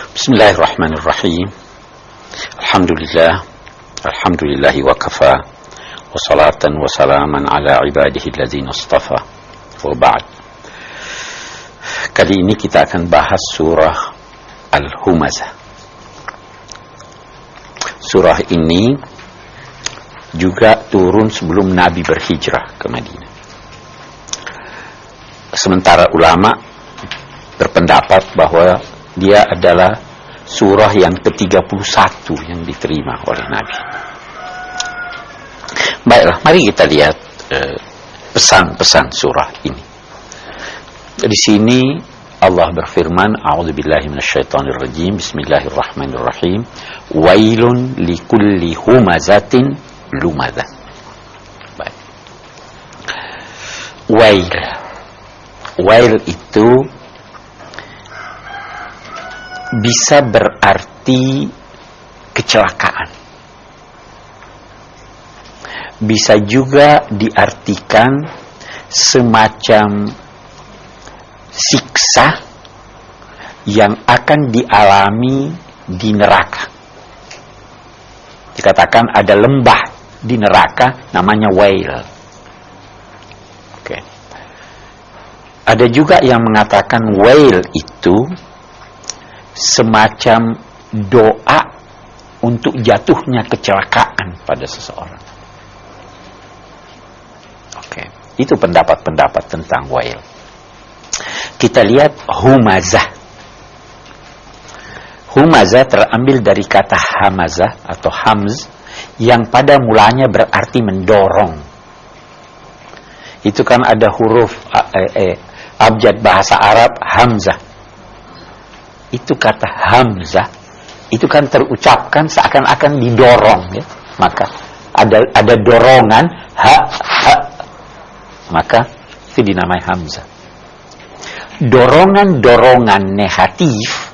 Bismillahirrahmanirrahim. Alhamdulillahi wa kafa, wa salatan wa salaman ala ibadihi alladzina istafa, wa ba'd. Kali ini kita akan bahas surah Al-Humazah. Surah ini juga turun sebelum Nabi berhijrah ke Madinah. Sementara ulama berpendapat bahwa dia adalah surah yang ke-31 yang diterima oleh Nabi. Baiklah, mari kita lihat pesan-pesan surah ini. Di sini Allah berfirman, A'udzubillahi minasyaitonirrajim, Bismillahirrahmanirrahim, Wailun likulli humazatin lumazah. Baik. Wail itu bisa berarti kecelakaan. Bisa juga diartikan semacam siksa yang akan dialami di neraka. Dikatakan ada lembah di neraka namanya Wail. Oke. Ada juga yang mengatakan Wail itu semacam doa untuk jatuhnya kecelakaan pada seseorang. Oke, itu pendapat-pendapat tentang Wail. Kita lihat Humazah. Humazah terambil dari kata hamazah atau hamz yang pada mulanya berarti mendorong. Itu kan ada huruf abjad bahasa Arab hamzah. Itu kata hamzah itu kan terucapkan seakan-akan didorong, ya. Maka ada dorongan ha, maka itu dinamai hamzah. Dorongan-dorongan negatif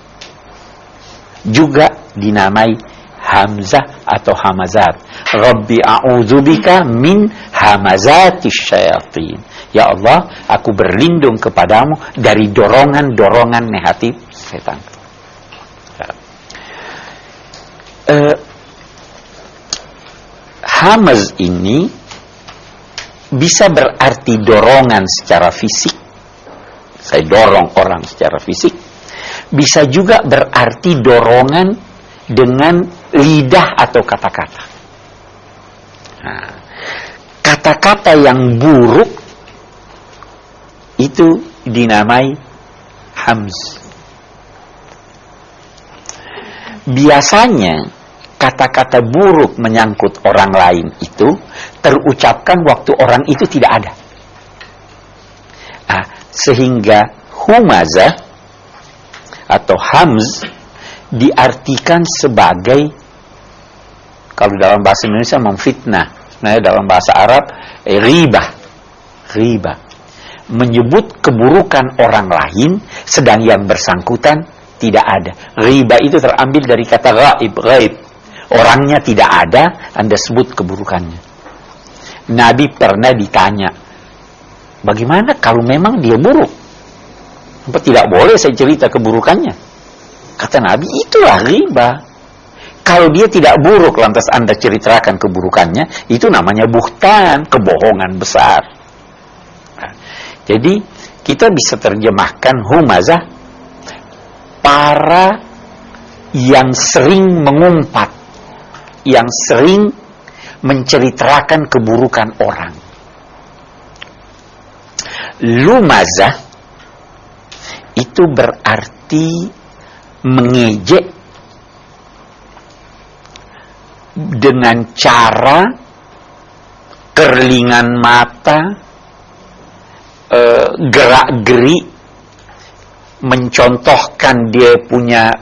juga dinamai hamzah atau hamazat. Rabbi a'udzubika min hamazatis syayatin. Ya Allah, aku berlindung kepadamu dari dorongan-dorongan negatif setan. Hamaz ini bisa berarti dorongan secara fisik. Saya dorong orang secara fisik. Bisa juga berarti dorongan dengan lidah atau kata-kata. Nah, kata-kata yang buruk itu dinamai hamz. Biasanya kata-kata buruk menyangkut orang lain itu terucapkan waktu orang itu tidak ada. Sehingga humazah atau hamz diartikan sebagai, kalau dalam bahasa Indonesia memfitnah, sebenarnya dalam bahasa Arab ghibah, menyebut keburukan orang lain sedang yang bersangkutan tidak ada. Ghibah itu terambil dari kata ghaib. Orangnya tidak ada, Anda sebut keburukannya. Nabi pernah ditanya, bagaimana kalau memang dia buruk? Apa tidak boleh saya cerita keburukannya? Kata Nabi, itulah ghibah. Kalau dia tidak buruk lantas Anda ceritakan keburukannya, itu namanya buhtan, kebohongan besar. Nah, jadi kita bisa terjemahkan humazah, para yang sering mengumpat, yang sering menceritakan keburukan orang. Lumazah itu berarti mengejek dengan cara kerlingan mata, gerak-gerik, mencontohkan dia punya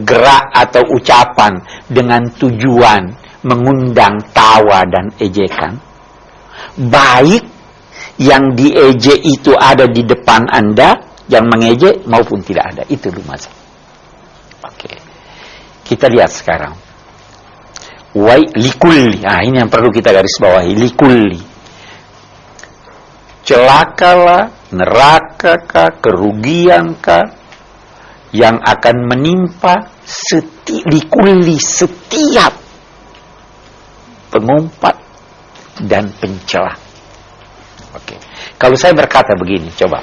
gerak atau ucapan dengan tujuan mengundang tawa dan ejekan. Baik yang diejek itu ada di depan Anda, yang mengejek, maupun tidak ada. Itu lumazah. Oke. Kita lihat sekarang. Likulli. Nah, ini yang perlu kita garis bawahi. Likulli. Celakalah, nerakakah, kerugiankah, yang akan menimpa likulli setiap pengumpat dan pencela. Oke. Kalau saya berkata begini, coba.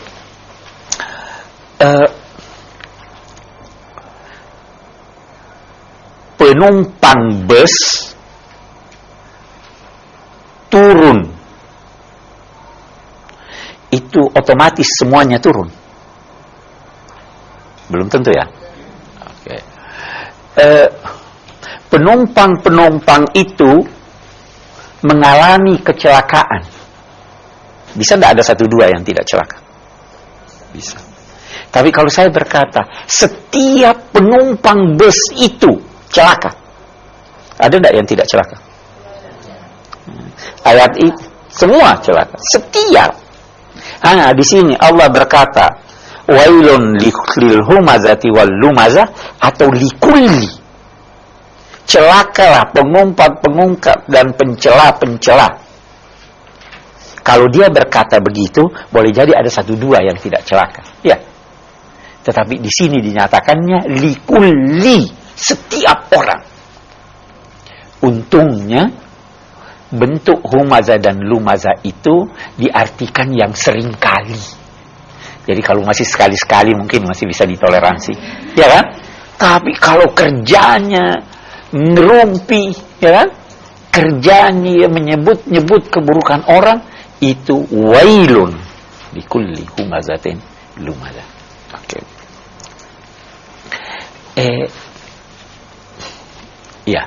Penumpang bus turun, itu otomatis semuanya turun? Belum tentu ya. Oke. Penumpang-penumpang itu mengalami kecelakaan, bisa tidak ada 1-2 yang tidak celaka? Bisa. Tapi kalau saya berkata setiap penumpang bus itu celaka, ada tidak yang tidak celaka? Ayat ini semua celaka, setiap. Di sini Allah berkata wailun lil humazati wal lumazah, atau likulli, celakalah pengumpat-pengungkap dan pencela-pencela. Kalau dia berkata begitu, boleh jadi ada 1-2 yang tidak celaka, ya. Tetapi di sini dinyatakannya likulli, setiap orang. Untungnya bentuk humaza dan lumaza itu diartikan yang sering kali. Jadi kalau masih sekali-sekali mungkin masih bisa ditoleransi, ya kan? Tapi kalau kerjanya ngerumpi, ya kan? Kerjanya menyebut-nyebut keburukan orang, itu wailun likulli humazatin lumaza. Oke. Ya.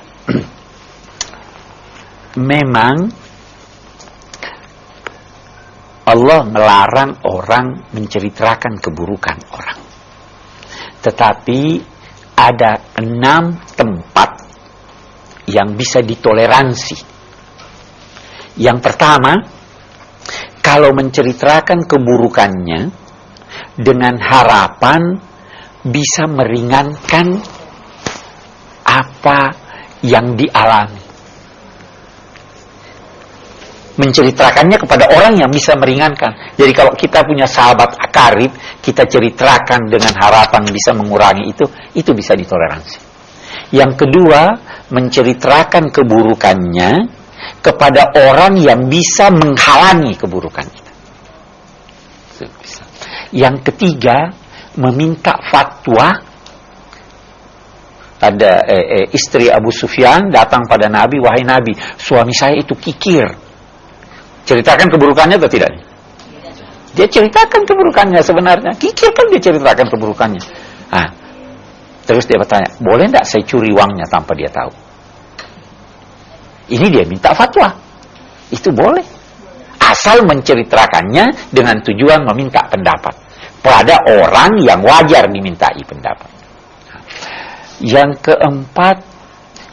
Memang Allah melarang orang menceritakan keburukan orang. Tetapi ada 6 tempat yang bisa ditoleransi. Yang pertama, kalau menceritakan keburukannya dengan harapan bisa meringankan apa yang dialami. Menceritakannya kepada orang yang bisa meringankan. Jadi kalau kita punya sahabat akarib, kita ceritakan dengan harapan bisa mengurangi itu bisa ditoleransi. Yang kedua, menceritakan keburukannya kepada orang yang bisa menghalangi keburukan itu. Yang ketiga, meminta fatwa. Ada istri Abu Sufyan datang pada Nabi, wahai Nabi, suami saya itu kikir. Ceritakan keburukannya atau tidak? Dia ceritakan keburukannya sebenarnya. Kikir kan dia ceritakan keburukannya. Terus dia bertanya, boleh tidak saya curi uangnya tanpa dia tahu? Ini dia minta fatwa. Itu boleh. Asal menceritakannya dengan tujuan meminta pendapat pada orang yang wajar dimintai pendapat. Yang keempat,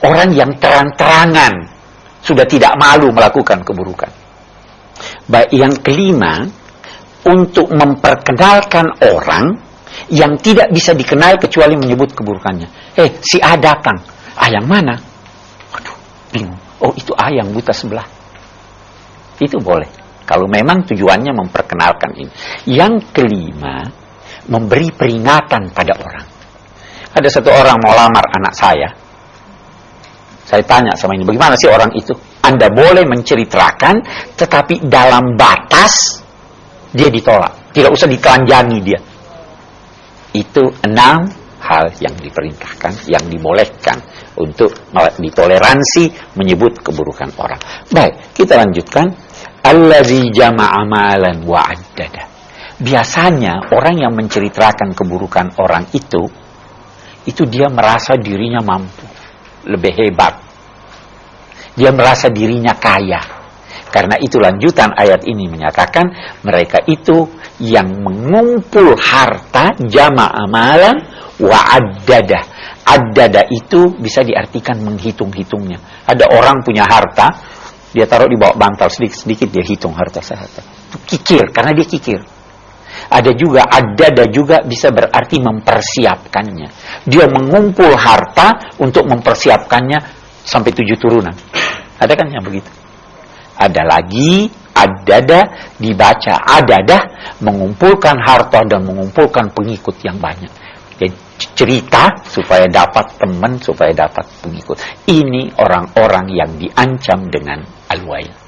orang yang terang-terangan sudah tidak malu melakukan keburukan. Baik, yang kelima, untuk memperkenalkan orang yang tidak bisa dikenal kecuali menyebut keburukannya. Si A datang. Yang mana? Aduh, bingung. Oh, itu A yang buta sebelah. Itu boleh. Kalau memang tujuannya memperkenalkan ini. Yang kelima, memberi peringatan pada orang. Ada satu orang mau lamar anak saya. Saya tanya sama ini, bagaimana sih orang itu? Anda boleh menceritakan, tetapi dalam batas dia ditolak. Tidak usah ditelanjangi dia. Itu 6 hal yang diperintahkan, yang dibolehkan untuk ditoleransi menyebut keburukan orang. Baik, kita lanjutkan. Allazi jama'a malan wa addada. Biasanya orang yang menceritakan keburukan orang itu dia merasa dirinya mampu, lebih hebat. Dia merasa dirinya kaya. Karena itu lanjutan ayat ini menyatakan mereka itu yang mengumpul harta, jama'a malan wa addada. Addada itu bisa diartikan menghitung-hitungnya. Ada orang punya harta, dia taruh di bawah bantal sedikit-sedikit dia hitung harta saya. Kikir, karena dia kikir. Ada juga addada juga bisa berarti mempersiapkannya. Dia mengumpul harta untuk mempersiapkannya sampai 7 turunan. Ada kan yang begitu? Ada lagi addada dibaca adadah, mengumpulkan harta dan mengumpulkan pengikut yang banyak. Jadi cerita supaya dapat teman, supaya dapat pengikut. Ini orang-orang yang diancam dengan al-wail.